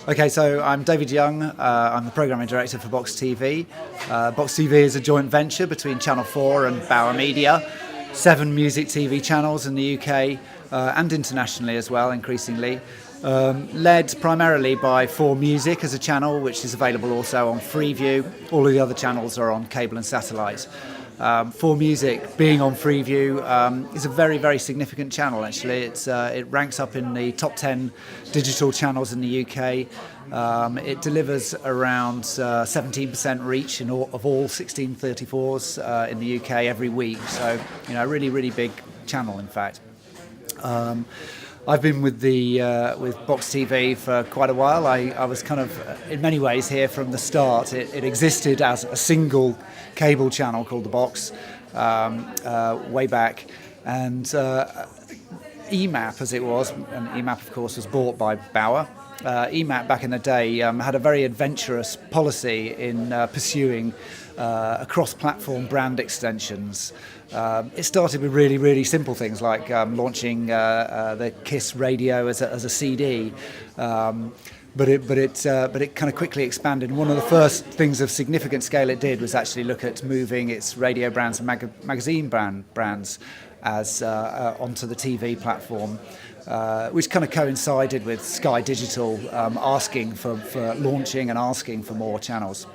Okay, so I'm David Young. I'm the programming director for Box TV. Box TV is a joint venture between Channel 4 and Bauer Media. 7 music TV channels in the UK and internationally as well, increasingly. Led primarily by 4 Music as a channel, which is available also on Freeview. All of the other channels are on cable and satellite. 4 Music being on Freeview is a very, very significant channel actually. It ranks up in the top 10 digital channels in the UK. It delivers around 17% reach of all 1634s in the UK every week. So, a really, really big channel in fact. I've been with Box TV for quite a while. I was kind of, in many ways, here from the start. It existed as a single cable channel called The Box way back, and EMAP as it was, and EMAP of course was bought by Bauer. EMAP back in the day had a very adventurous policy in pursuing cross-platform brand extensions. It started with really, really simple things like launching the KISS radio as a CD, but it kind of quickly expanded. One of the first things of significant scale it did was actually look at moving its radio brands and magazine brands as onto the TV platform. Which kind of coincided with Sky Digital asking for launching and asking for more channels.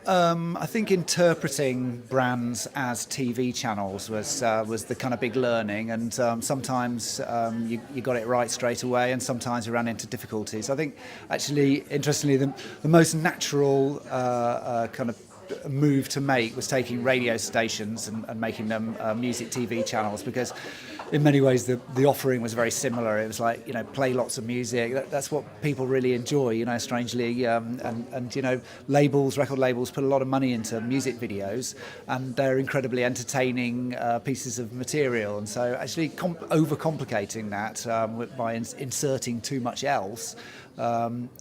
I think interpreting brands as TV channels was the kind of big learning, and sometimes you got it right straight away, and sometimes you ran into difficulties. I think actually, interestingly, the most natural kind of move to make was taking radio stations and making them music TV channels, because in many ways the offering was very similar. It was like, play lots of music. That's what people really enjoy, strangely. And record labels put a lot of money into music videos, and they're incredibly entertaining pieces of material. And so actually overcomplicating that by inserting too much else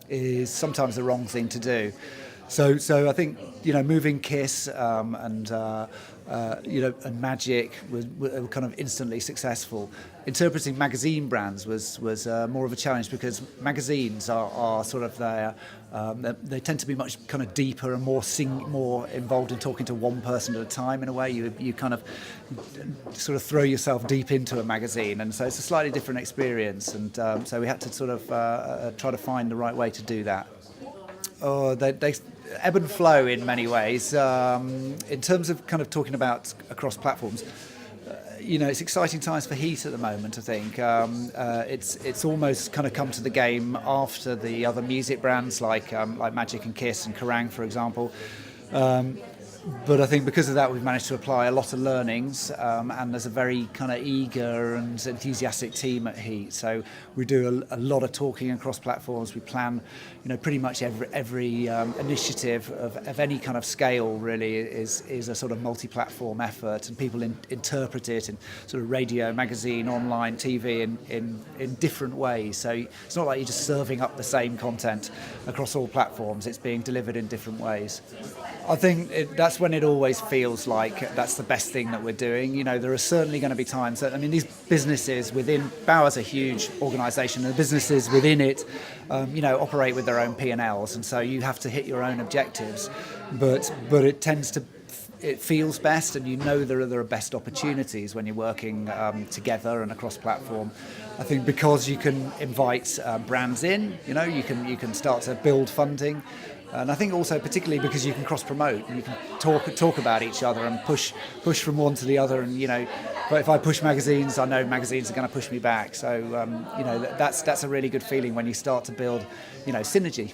is sometimes the wrong thing to do. So I think moving KISS and Magic were kind of instantly successful. Interpreting magazine brands was more of a challenge, because magazines are sort of they tend to be much kind of deeper and more involved in talking to one person at a time. In a way, you kind of sort of throw yourself deep into a magazine, and so it's a slightly different experience. And so we had to sort of try to find the right way to do that. They ebb and flow in many ways. In terms of kind of talking about across platforms, it's exciting times for Heat at the moment. I think it's almost kind of come to the game after the other music brands like Magic and KISS and Kerrang, for example. But I think because of that, we've managed to apply a lot of learnings, and there's a very kind of eager and enthusiastic team at Heat. So we do a lot of talking across platforms. We plan, pretty much every initiative of any kind of scale really is a sort of multi-platform effort, and people interpret it in sort of radio, magazine, online, TV in different ways. So it's not like you're just serving up the same content across all platforms. It's being delivered in different ways. I think that's when it always feels like that's the best thing that we're doing. There are certainly going to be times that, these businesses within Bauer's a huge organisation, and the businesses within it, operate with their own P&Ls, and so you have to hit your own objectives. But it feels best, and there are best opportunities when you're working together and across platform. I think because you can invite brands in, you can start to build funding. And I think also particularly because you can cross-promote, and you can talk about each other and push from one to the other. And but if I push magazines, I know magazines are going to push me back. So that's a really good feeling when you start to build synergy.